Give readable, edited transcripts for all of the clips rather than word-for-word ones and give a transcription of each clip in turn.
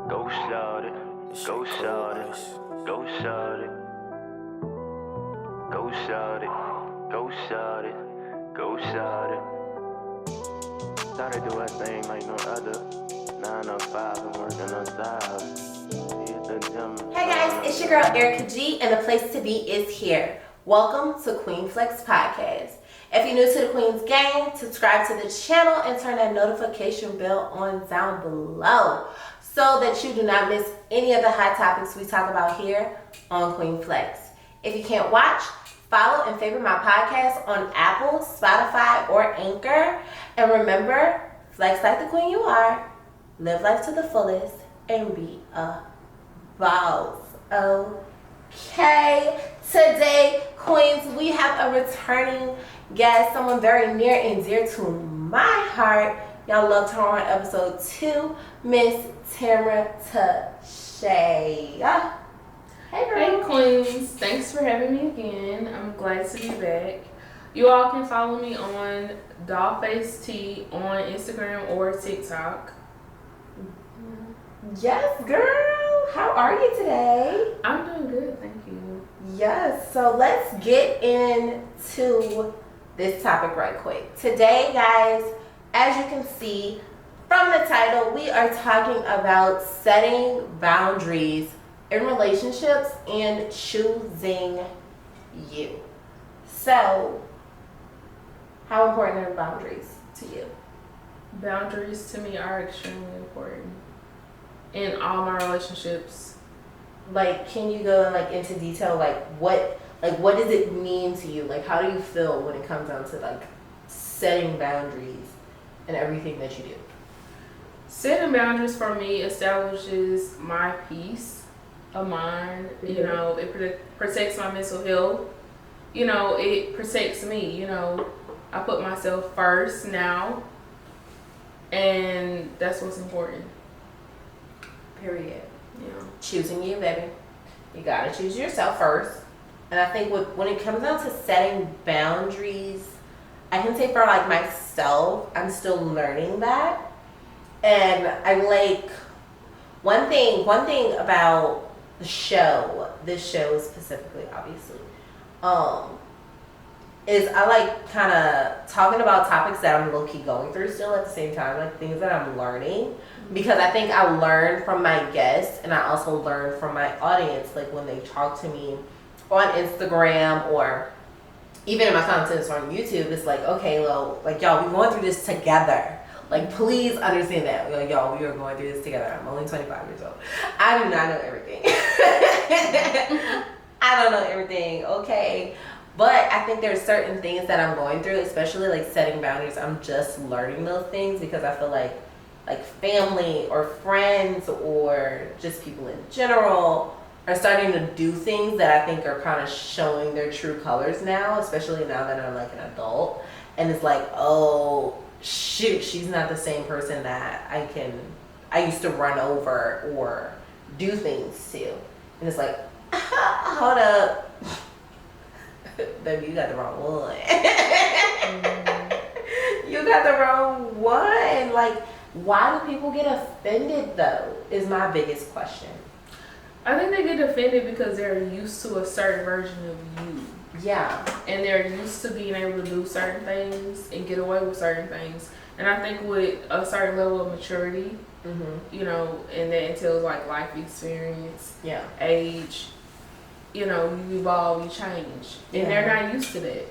Go shout it, go shout it, go shout it, go shout it, go shout it, go shout it. Gotta do a thing like no other. 9 to 5 and working on side. Hey guys, it's your girl Erica G, and the place to be is here. Welcome to Queen Flex Podcast. If you're new to the Queen's Gang, subscribe to the channel and turn that notification bell on down below so that you do not miss any of the hot topics we talk about here on Queen Flex. If you can't watch, follow and favorite my podcast on Apple, Spotify, or Anchor. And remember, flex like the queen you are, live life to the fullest, and be a boss. Okay, today, queens, we have a returning guest, someone very near and dear to my heart. Y'all loved her on episode 2, Miss Tamara Tashay. Hey, girl. Hey, queens. Thanks for having me again. I'm glad to be back. You all can follow me on DollfaceT on Instagram or TikTok. Yes, girl. How are you today? I'm doing good, thank you. Yes, so let's get into this topic right quick. Today, guys, as you can see from the title, we are talking about setting boundaries in relationships and choosing you. So, how important are boundaries to you? Boundaries to me are extremely important in all my relationships. Like, can you go into detail? What does it mean to you? Like, how do you feel when it comes down to setting boundaries and everything that you do? Setting boundaries for me establishes my peace of mind. Mm-hmm. You know, it protects my mental health. You know, it protects me. You know, I put myself first now, and that's what's important. Period. Yeah. Choosing you, baby. You gotta choose yourself first. And I think when it comes down to setting boundaries, I can say for myself, I'm still learning that. And I one thing about this show specifically, obviously, is I like kind of talking about topics that I'm low-key going through still at the same time, like things that I'm learning. Because I think I learn from my guests, and I also learn from my audience, like when they talk to me on Instagram or even in my contents on YouTube. It's like, okay, well, y'all, we're going through this together. Like, please understand that. Like, y'all, we are going through this together. I'm only 25 years old. I do not know everything. I don't know everything, okay? But I think there's certain things that I'm going through, especially setting boundaries. I'm just learning those things because I feel like family or friends or just people in general are starting to do things that I think are kind of showing their true colors now, especially now that I'm an adult. And it's like, oh shoot, she's not the same person that I used to run over or do things to. And it's like, hold up. Baby, you got the wrong one. You got the wrong one. Why do people get offended, though, is my biggest question. I think they get offended because they're used to a certain version of you. Yeah. And they're used to being able to do certain things and get away with certain things. And I think with a certain level of maturity, you know, and that entails life experience, age, you know, you evolve, you change. And they're not used to that.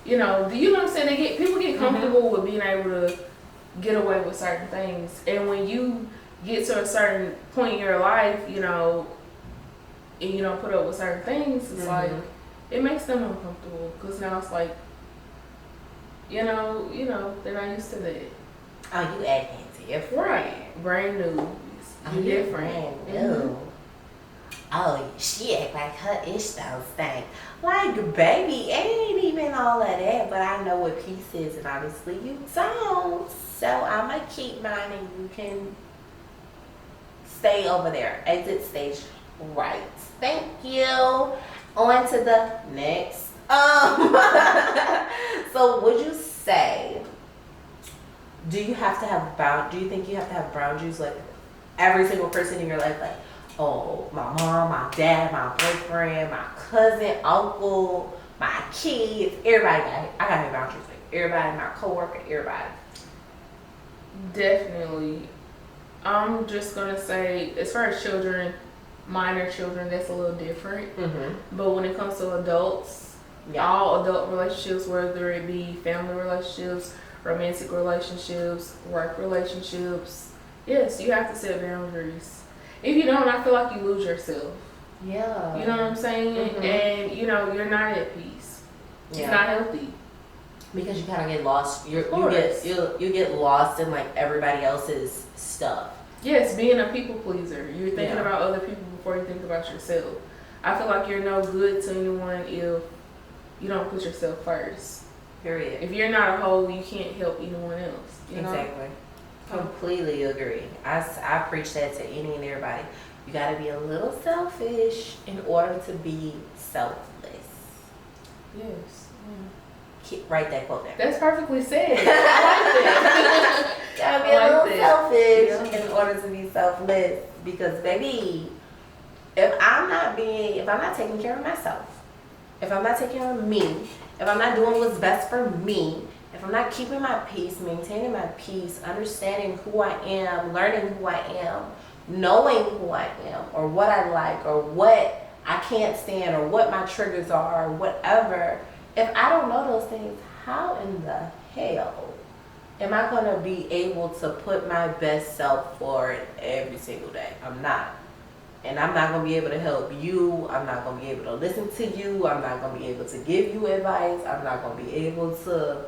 You know, do you know what I'm saying? People get comfortable with being able to get away with certain things, and when you get to a certain point in your life, you know, and you don't put up with certain things, it's it makes them uncomfortable because now it's you know, they're not used to that. Oh, you acting different. Right. Brand new. Oh, you different. Brand new. Oh, she act like her ish don't stink. Baby, it ain't even all of that, but I know what peace is, and obviously you don't. So I'm going to keep mine, and you can stay over there. Exit stage right. Thank you. On to the next. So would you say, do you think you have to have boundaries every single person in your life, like, oh, my mom, my dad, my boyfriend, my cousin, uncle, my kids, everybody I got boundaries with everybody, my coworker, everybody. Definitely. I'm just gonna say, as far as children, minor children, that's a little different. Mm-hmm. But when it comes to adults, all adult relationships, whether it be family relationships, romantic relationships, work relationships, yes, you have to set boundaries. If you don't, I feel like you lose yourself. Yeah. You know what I'm saying? Mm-hmm. And you're not at peace. It's not healthy. Because you kind of get lost. You get lost in like everybody else's stuff. Yes, being a people pleaser. You're thinking about other people before you think about yourself. I feel like you're no good to anyone if you don't put yourself first. Period. If you're not a whole, you can't help anyone else. Exactly. Completely agree. I preach that to any and everybody. You got to be a little selfish in order to be selfless. Yes. Write that quote down. That's perfectly said. I like that. Gotta be a little selfish in order to be selfless. Because baby, if I'm not taking care of myself, if I'm not taking care of me, if I'm not doing what's best for me, if I'm not keeping my peace, maintaining my peace, understanding who I am, learning who I am, knowing who I am, or what I like, or what I can't stand, or what my triggers are, or whatever. If I don't know those things, how in the hell am I going to be able to put my best self forward every single day? I'm not. And I'm not going to be able to help you. I'm not going to be able to listen to you. I'm not going to be able to give you advice. I'm not going to be able to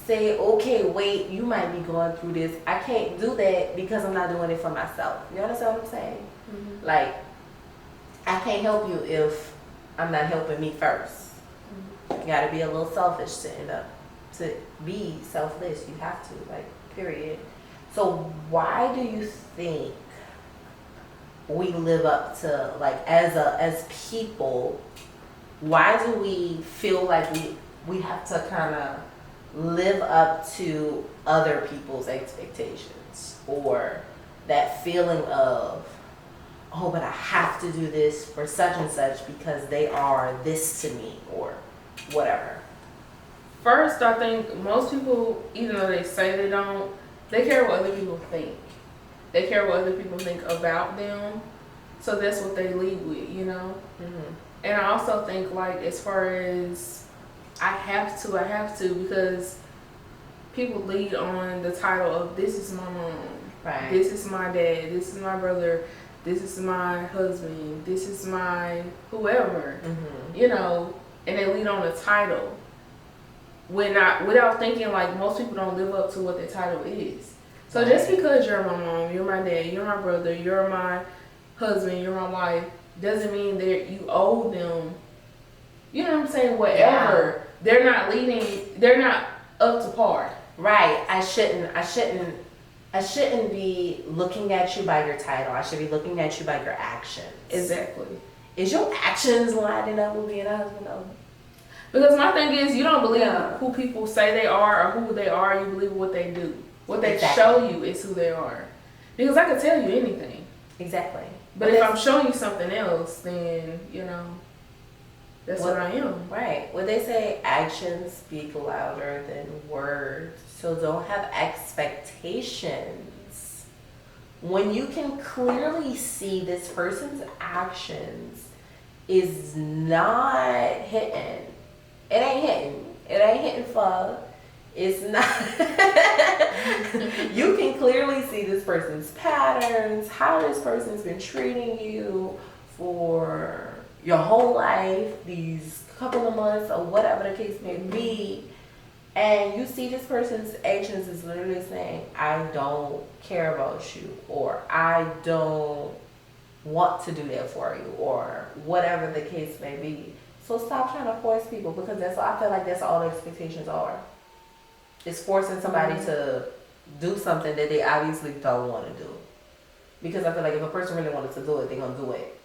say, okay, wait, you might be going through this. I can't do that because I'm not doing it for myself. You understand what I'm saying? Mm-hmm. Like, I can't help you if I'm not helping me first. You gotta be a little selfish to be selfless. You have to, like, period. So why do you think we live up to, like, as people, why do we feel like we have to kind of live up to other people's expectations, or that feeling of, oh, but I have to do this for such and such because they are this to me, or whatever? First, I think most people, even though they say they don't, they care what other people think. They care what other people think about them. So that's what they lead with, you know? Mm-hmm. And I also think, like, as far as I have to, because people lead on the title of, this is my mom, right? This is my dad, this is my brother, this is my husband, this is my whoever, mm-hmm. you know? And they lead on a title without thinking, like, most people don't live up to what their title is. So just because you're my mom, you're my dad, you're my brother, you're my husband, you're my wife, doesn't mean that you owe them, you know what I'm saying, whatever. Yeah. They're not up to par. Right. I shouldn't be looking at you by your title. I should be looking at you by your actions. Exactly. Is your actions lining up with being a husband though? Because my thing is, you don't believe who people say they are or who they are. You believe what they do. What they show you is who they are. Because I could tell you anything. Exactly. But if I'm showing you something else, then, you know, that's what I am. Right. What they say, actions speak louder than words. So don't have expectations. When you can clearly see this person's actions is not hitting. It ain't hitting. It ain't hitting for. It's not. You can clearly see this person's patterns, how this person's been treating you for your whole life, these couple of months, or whatever the case may be. And you see this person's actions is literally saying, I don't care about you, or I don't want to do that for you, or whatever the case may be. So stop trying to force people, because I feel like that's all the expectations are. It's forcing somebody to do something that they obviously don't want to do. Because I feel like if a person really wanted to do it, they're going to do it.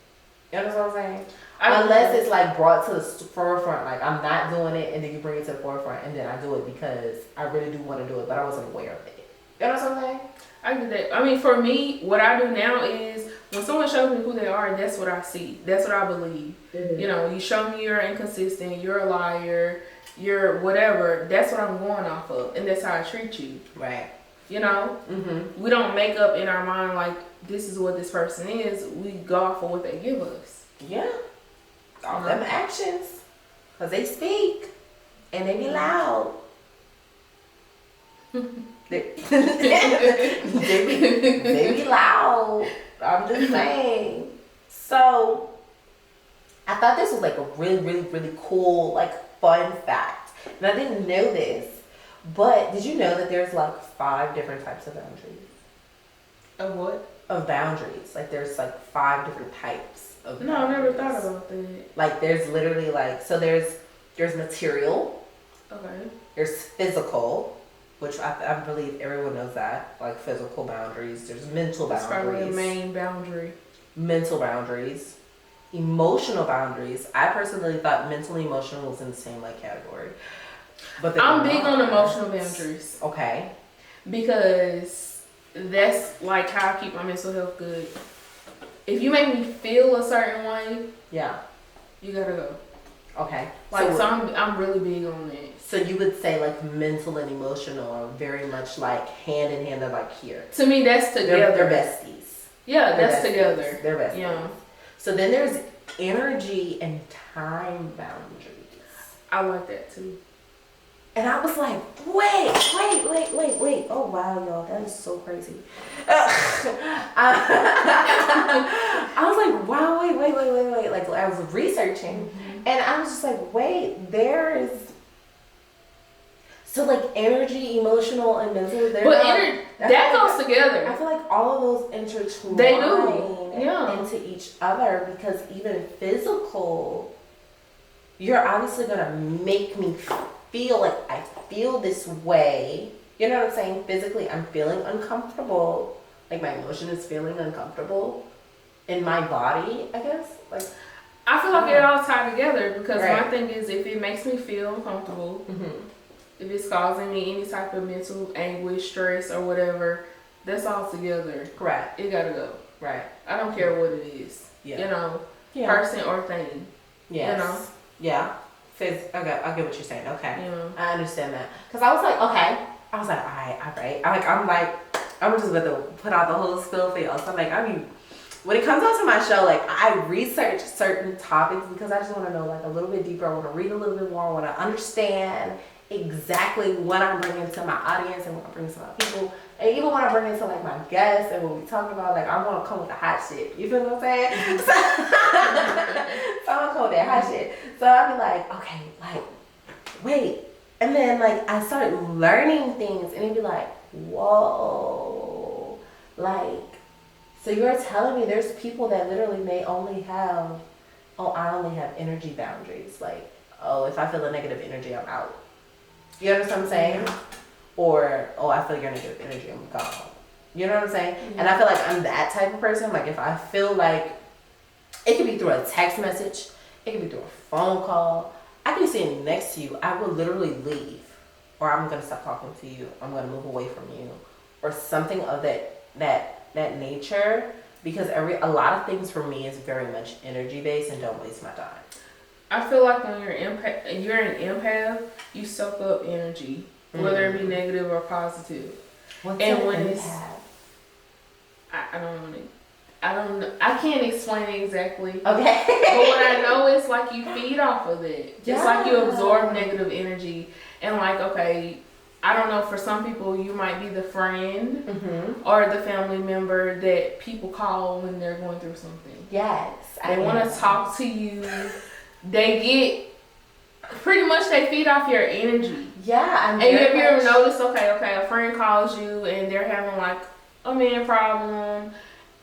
You understand what I'm saying? Unless it's like brought to the forefront, like I'm not doing it, and then you bring it to the forefront, and then I do it because I really do want to do it, but I wasn't aware of it. You understand what I'm saying? I get that. I mean, for me, what I do now is when someone shows me who they are, that's what I see. That's what I believe. Mm-hmm. You know, you show me you're inconsistent, you're a liar, you're whatever. That's what I'm going off of, and that's how I treat you. Right. You know, we don't make up in our mind like this is what this person is. We go off of what they give us. Yeah. All them actions, cause they speak and they be loud. they be loud. I'm just saying. So I thought this was like a really, really, really cool, like fun fact. And I didn't know this, but did you know that there's like 5 different types of boundaries? Of what? Of boundaries. Like there's like 5 different types of boundaries. No, I never thought about that. Like there's literally like, so there's material. Okay. There's physical, which I believe everyone knows that, like physical boundaries. There's mental boundaries. That's probably the main boundary. Mental boundaries. Emotional boundaries. I personally thought mental and emotional was in the same like category. But I'm big on emotional boundaries. Okay. Because that's like how I keep my mental health good. If you make me feel a certain way, yeah, you gotta go. Okay. Like so I'm really big on that. So you would say like mental and emotional are very much like hand in hand. They're like here. To me, that's together. They're besties. Yeah, they're that's besties. Together. They're besties. Yeah. So then there's energy and time boundaries. I like that too. And I was like, wait. Oh, wow, y'all. That is so crazy. I was like, wow, wait. Like, I was researching. And I was just like, wait, there is... So, like, energy, emotional, and mental... that goes together. I feel like all of those intertwine they do. Yeah. Into each other. Because even physical, you're obviously going to make me feel like I feel this way. You know what I'm saying? Physically, I'm feeling uncomfortable. Like my emotion is feeling uncomfortable in my body, I guess. Like I feel like it all tied together because my thing is if it makes me feel uncomfortable, if it's causing me any type of mental anguish, stress, or whatever, that's all together. Correct. It gotta go. Right. I don't care what it is. Yeah. You know, person or thing. Yes. You know? Yeah. Okay, I get what you're saying. Okay. Yeah. I understand that. Because I was like, okay. I was like, all right. I'm just about to put out the whole spill for y'all. So I'm like, when it comes out to my show, like I research certain topics because I just want to know like a little bit deeper. I want to read a little bit more. I want to understand exactly what I'm bringing to my audience and what I'm bringing to my people. And even when I bring into like my guests and what we talking about, like I want to come with the hot shit. You feel what I'm saying? So I want to come with that hot shit. So I'll be like, okay, like, wait. And then like I start learning things and it'd be like, whoa. Like, so you're telling me there's people that literally may only have, I only have energy boundaries. Like, if I feel a negative energy, I'm out. You understand what I'm saying? Or, I feel your negative energy, I'm gone. You know what I'm saying? Mm-hmm. And I feel like I'm that type of person. Like if I feel like, it could be through a text message, it could be through a phone call. I could be sitting next to you. I will literally leave. Or I'm going to stop talking to you. I'm going to move away from you. Or something of that nature. Because a lot of things for me is very much energy based and don't waste my time. I feel like when you're an empath, you soak up energy. Whether it be negative or positive. What's and when it's I can't explain it exactly. Okay. But what I know is like you feed off of it. Just like you absorb negative energy. And like, okay, I don't know, for some people you might be the friend or the family member that people call when they're going through something. Yes. They want to talk to you. They get pretty much they feed off your energy. Yeah, and have you ever noticed? Okay, a friend calls you and they're having like a man problem,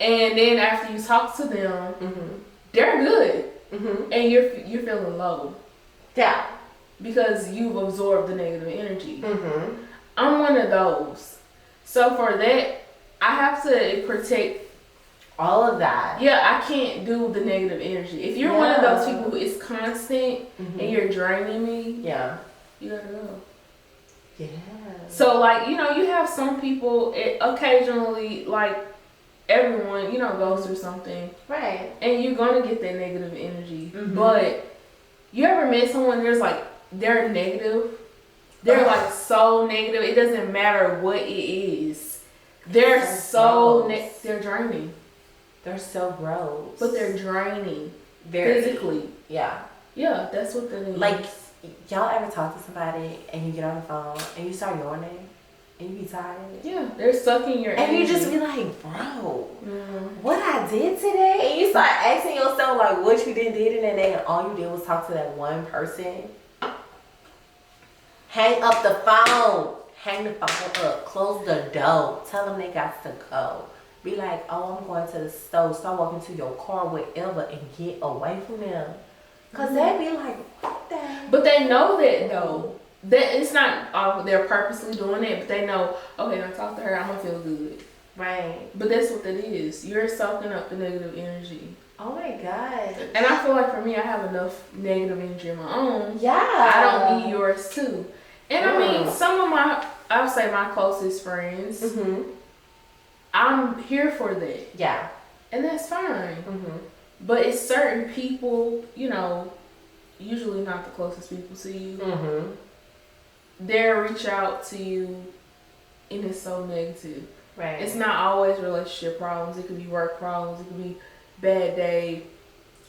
and then after you talk to them, they're good, and you're feeling low. Yeah, because you've absorbed the negative energy. I'm one of those, so for that, I have to protect all of that. Yeah, I can't do the negative energy. If you're one of those people who is constant and you're draining me, you gotta go. Yeah. So, like, you know, you have some people, occasionally, like, everyone, you know, goes through something. Right. And you're going to get that negative energy. But you ever met someone there's like, they're negative? They're like so negative. It doesn't matter what it is. They're they're draining. They're so gross. But they're draining. Physically. Yeah. Yeah, that's what that is. Like, y'all ever talk to somebody and you get on the phone and you start yawning and you be tired? Yeah, they're sucking your energy. And you just be like, bro, what I did today? And you start asking yourself, like, what you did in that day, and all you did was talk to that one person. Hang up the phone. Hang the phone up. Close the door. Tell them they got to go. Be like, oh, I'm going to the store. Start walking to your car, whatever, and get away from them. Because they be like, what the heck? But they know that, though. That it's not they're purposely doing it, but they know, okay, when I talk to her, I'm going to feel good. Right. But that's what that is. You're soaking up the negative energy. Oh my God. And I feel like for me, I have enough negative energy of my own. Yeah. I don't need yours too. And I mean, some of I would say my closest friends, I'm here for that. Yeah. And that's fine. But it's certain people, you know, usually not the closest people to you. They'll reach out to you and it's so negative. Right. It's not always relationship problems. It could be work problems. It could be bad day,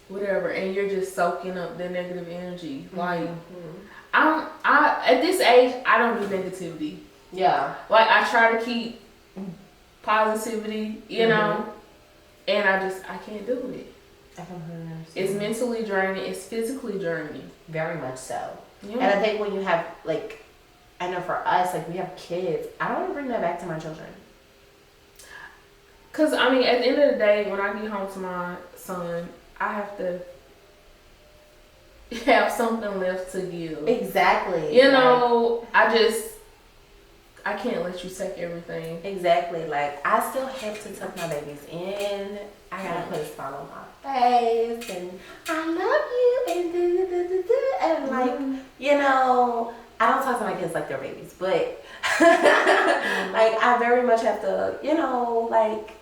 whatever. And you're just soaking up the negative energy. Like, at this age, I don't do negativity. Yeah. Like, I try to keep positivity, you know, and I can't do it. It's mentally draining. It's physically draining. Very much so. Yeah. And I think when you have, like, I know for us, like, we have kids, I don't want to bring that back to my children. Because, I mean, at the end of the day, when I get home to my son, I have to have something left to give. Exactly. You know, I can't let you take everything. Exactly. Like, I still have to tuck my babies in. I gotta put a smile on my face, and I love you, and like, you know, I don't talk to my kids like they're babies, but like, I very much have to, you know, like,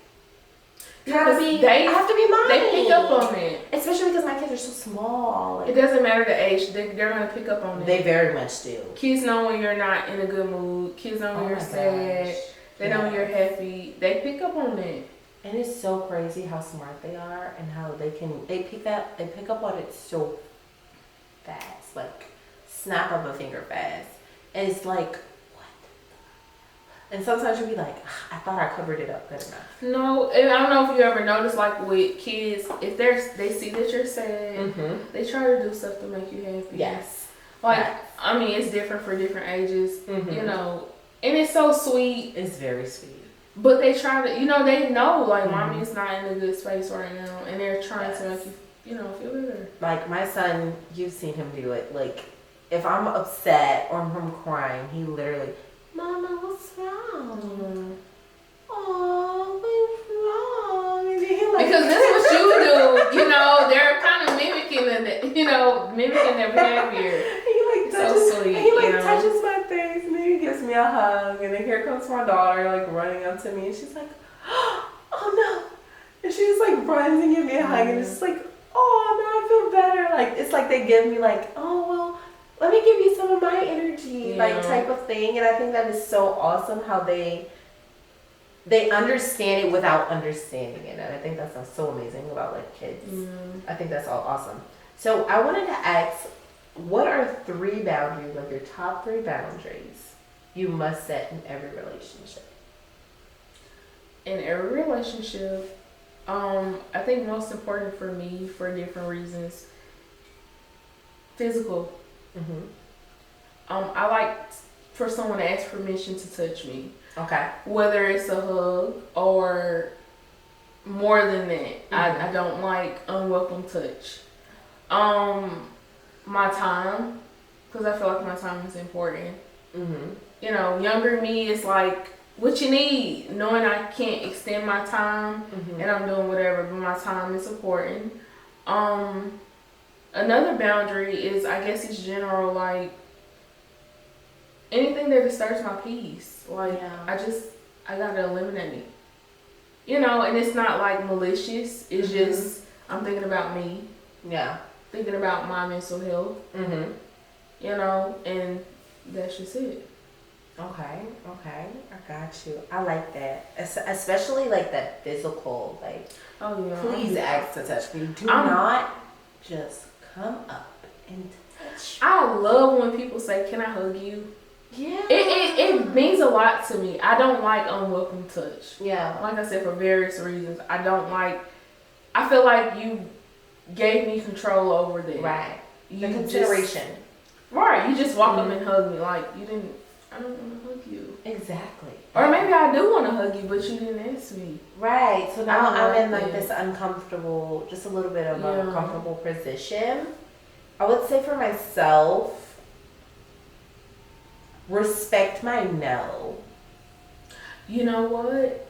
I have to be mine. They pick up on it. Especially because my kids are so small. Like, it doesn't matter the age. They're going to pick up on it. They very much do. Kids know when you're not in a good mood. Kids know when you're sad. They know when you're happy. They pick up on it. And it's so crazy how smart they are and how they pick up on it so fast. Like, snap of a finger fast. And it's like, and sometimes you'll be like, I thought I covered it up good enough. No, and I don't know if you ever noticed, like with kids, if they see that you're sad, they try to do stuff to make you happy. Yes. Like, I mean, it's different for different ages, you know, and it's so sweet. It's very sweet. But they try to, you know, they know, like, mommy's not in a good space right now, and they're trying to make you, you know, feel better. Like, my son, you've seen him do it. Like, if I'm upset or I'm crying, he literally, Mama, what's wrong? Oh, what's wrong? And then he like, because this is what you do, you know, they're kind of mimicking their behavior. He like touches, so sweet, he like you know? touches my face, and then he gives me a hug, and then here comes my daughter like running up to me, and she's like, oh no, and she just like runs and gives me a hug, and it's just like, oh no, I feel better. Like, it's like they give me like, oh well, let me give you some of my energy, like type of thing. And I think that is so awesome how they understand it without understanding it. And I think that's so amazing about like kids. I think that's all awesome. So I wanted to ask, what are 3 boundaries, like your top 3 boundaries you must set in every relationship? In every relationship, I think most important for me, for different reasons, physical. I like for someone to ask permission to touch me. Okay. Whether it's a hug or more than that. I don't like unwelcome touch. My time, because I feel like my time is important. You know, younger me is like, what you need, knowing I can't extend my time and I'm doing whatever, but my time is important. Another boundary is, I guess it's general, like, anything that disturbs my peace. Like, I gotta eliminate it. You know, and it's not like malicious. It's just, I'm thinking about me. Yeah. Thinking about my mental health. You know, and that's just it. Okay, I got you. I like that. Especially like that physical, like, please ask to touch me. Do not just come up and touch me. I love when people say, "Can I hug you?" Yeah. It means a lot to me. I don't like unwelcome touch. Yeah. Like I said, for various reasons. I feel like you gave me control over that. Right. The consideration. Right. You just walk up and hug me. Like, I don't want to hug you. Exactly. Or maybe I do want to hug you, but you didn't ask me. Right. So now I'm in like this uncomfortable, just a little bit of an uncomfortable position. I would say for myself, respect my no. You know what?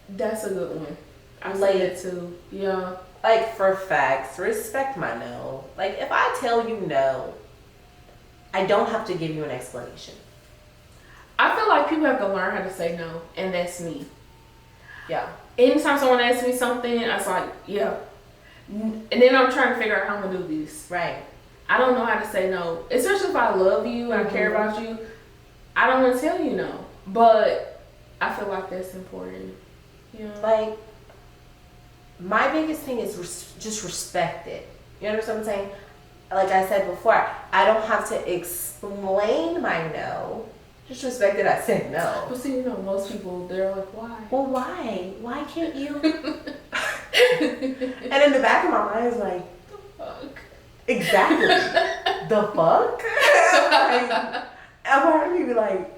That's a good one. I say it too. Yeah. Like, for facts, respect my no. Like, if I tell you no, I don't have to give you an explanation. I feel like people have to learn how to say no, and that's me. Yeah. Anytime someone asks me something, I was like, yeah. And then I'm trying to figure out how I'm going to do this. Right. I don't know how to say no. Especially if I love you and I care about you. I don't want to tell you no. But I feel like that's important. Yeah. Like, my biggest thing is just respect it. You understand what I'm saying? Like I said before, I don't have to explain my no. Just respect that I said no. But see, you know, most people, they're like, why? Well, why? Why can't you? And in the back of my mind is like, the fuck? Exactly. The fuck? Like, I'm already be like,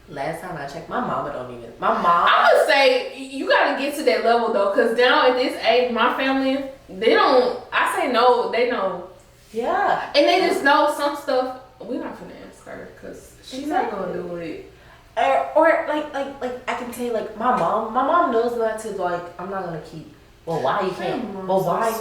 last time I checked, my mama don't even. My mom. I would say you gotta get to that level though, because now at this age, my family, they don't. I say no, they know. Yeah. And they just know some stuff. We're not gonna ask her because she's not gonna do it. Or like I can tell you, like, my mom knows not to, like, I'm not gonna keep. Well, why you can't? Well, why?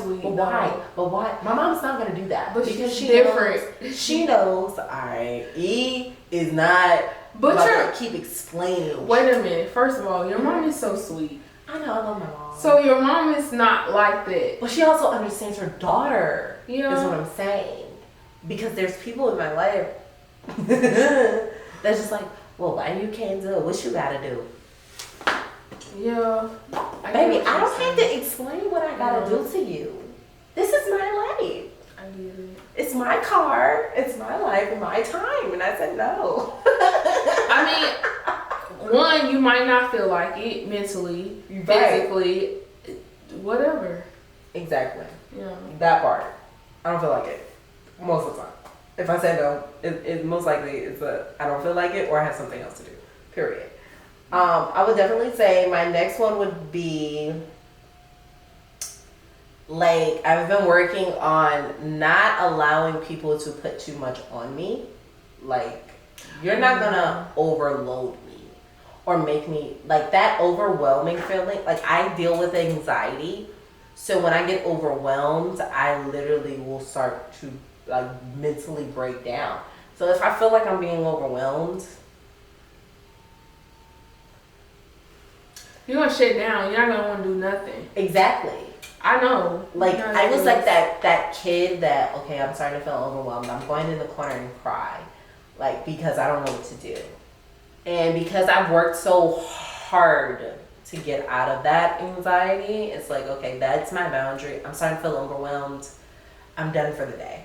Well, why? My mom's not gonna do that, but because she's different. She knows. All right, E is not. But you're keep explaining. Wait a minute. First of all, your mom is so sweet. I know. I love my mom. So your mom is not like that. But she also understands her daughter. Yeah. Is what I'm saying. Because there's people in my life that's just like, well, why you can't do it? What you gotta do? Yeah. Baby, I don't have to explain what I gotta do to you. This is my life. I get it. It's my car. It's my life and my time. And I said no. I mean, one, you might not feel like it mentally, physically, whatever. Exactly. Yeah. That part. I don't feel like it. Most of the time. If I say no, it most likely is I don't feel like it, or I have something else to do. Period. I would definitely say my next one would be, like, I've been working on not allowing people to put too much on me. Like, you're not gonna overload me or make me, like, that overwhelming feeling. Like, I deal with anxiety. So when I get overwhelmed, I literally will start to, like, mentally break down. So if I feel like I'm being overwhelmed, you're gonna shut down. You're not gonna want to do nothing. Exactly. I know. Like, I was like that kid that, okay, I'm starting to feel overwhelmed. I'm going in the corner and cry, like, because I don't know what to do. And because I've worked so hard to get out of that anxiety, it's like, okay, that's my boundary. I'm starting to feel overwhelmed. I'm done for the day.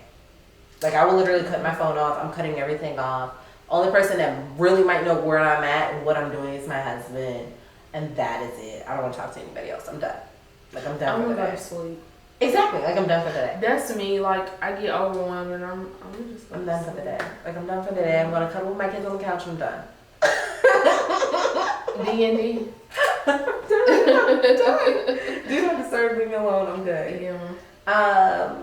Like, I will literally cut my phone off. I'm cutting everything off. Only person that really might know where I'm at and what I'm doing is my husband. And that is it. I don't want to talk to anybody else. I'm done. Like, I'm done for the day. I'm going to sleep. Exactly. Like, I'm done for the day. That's me. Like, I get overwhelmed and I'm done for the day. Like, I'm done for the day. I'm going to cuddle with my kids on the couch. I'm done. D&D. I'm done. Do not disturb, leave me alone. I'm good. Yeah.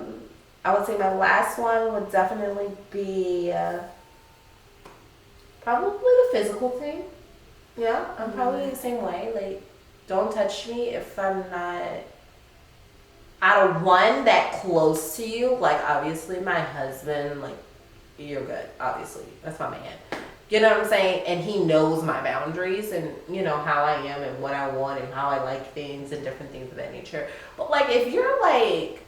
I would say my last one would definitely be probably the physical thing. Yeah, I'm probably the same way. Like, don't touch me if I'm not out of one that close to you. Like, obviously my husband, like, you're good. Obviously, that's my man. You know what I'm saying? And he knows my boundaries and, you know, how I am and what I want and how I like things and different things of that nature. But, like, if you're, like,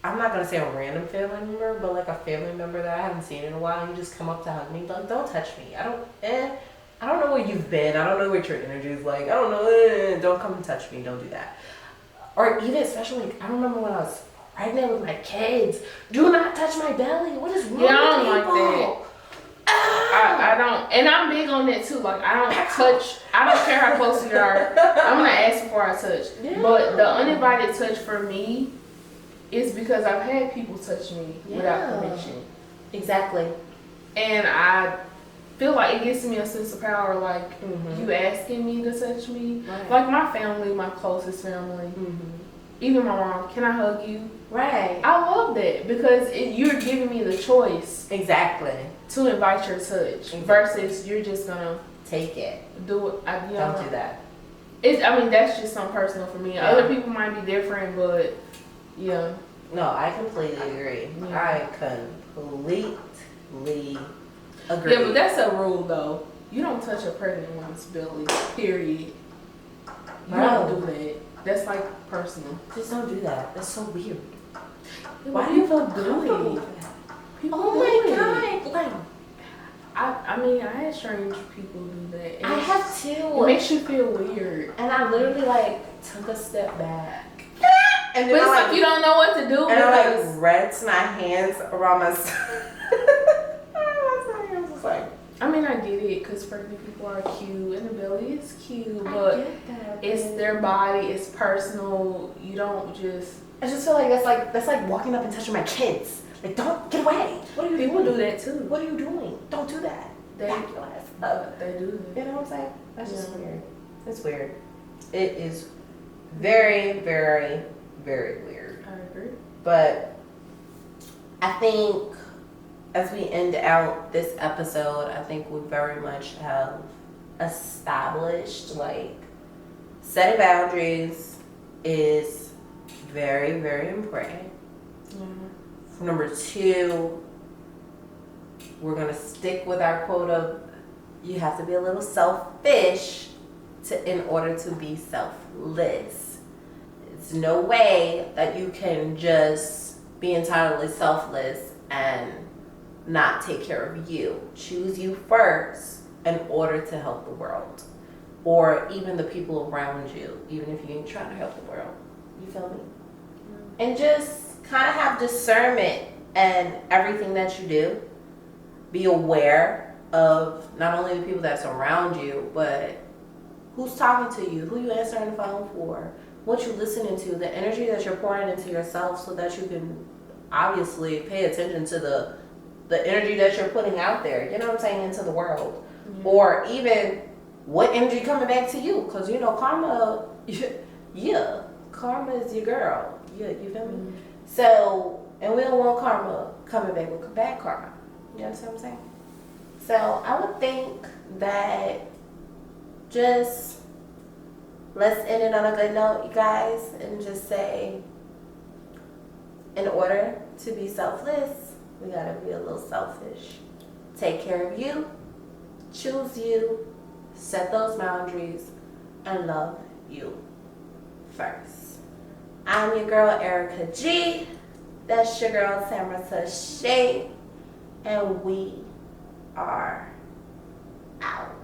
I'm not going to say a random family member, but, like, a family member that I haven't seen in a while, and you just come up to hug me, like, don't touch me. I don't know where you've been. I don't know what your energy is like. I don't know. Don't come and touch me. Don't do that. Or even, especially, I remember when I was pregnant with my kids. Do not touch my belly. What is wrong with people? I don't like that. I don't, and I'm big on that too. Like, I don't touch. I don't care how close you are. I'm gonna ask before I touch. Yeah. But the uninvited touch for me is because I've had people touch me without permission. Exactly. And I feel like it gives me a sense of power. Like, you asking me to touch me. Right. Like my family, my closest family. Even my mom, can I hug you? Right. I love that because you're giving me the choice. Exactly. To invite your touch versus you're just gonna take it. Do it. Don't do that. I mean, that's just something personal for me. Yeah. Other people might be different, but yeah. No, I completely agree. Yeah. I completely agree. Yeah, but that's a rule though. You don't touch a pregnant woman's belly, period. You don't do that. That's like personal. Just don't do that. That's so weird. Why do you feel doing it? Oh my god! Like, I mean, I had strange people do that. I have too. It makes you feel weird. And I literally like took a step back. And but it's like you don't know what to do. And I like wrapped my hands around my I was just like, I mean, I get it because pregnant people are cute and the belly is cute, but it's their body, it's personal. You don't just. I just feel like that's like walking up and touching my kids. Like, don't get away. What are you People doing? do that too. What are you doing? Don't do that. Back your ass up. They do that. You know what I'm saying? That's just weird. It's weird. It is very, very, very weird. I agree. But I think as we end out this episode, I think we very much have established, like, setting boundaries is very, very important. Number 2, we're going to stick with our quote of you have to be a little selfish in order to be selfless. It's no way that you can just be entirely selfless and not take care of you. Choose you first in order to help the world. Or even the people around you, even if you ain't trying to help the world. You feel me? And just kind of have discernment in everything that you do. Be aware of not only the people that's around you, but who's talking to you, who you answering the phone for, what you listening to, the energy that you're pouring into yourself so that you can obviously pay attention to the energy that you're putting out there, you know what I'm saying, into the world. Or even what energy coming back to you, because, you know, karma, karma is your girl. You feel me? So, and we don't want karma coming back with bad karma. You understand what I'm saying? So, I would think that just let's end it on a good note, you guys, and just say, in order to be selfless, we gotta be a little selfish. Take care of you, choose you, set those boundaries, and love you first. I'm your girl, Erica G. That's your girl, Tamara Tashay. And we are out.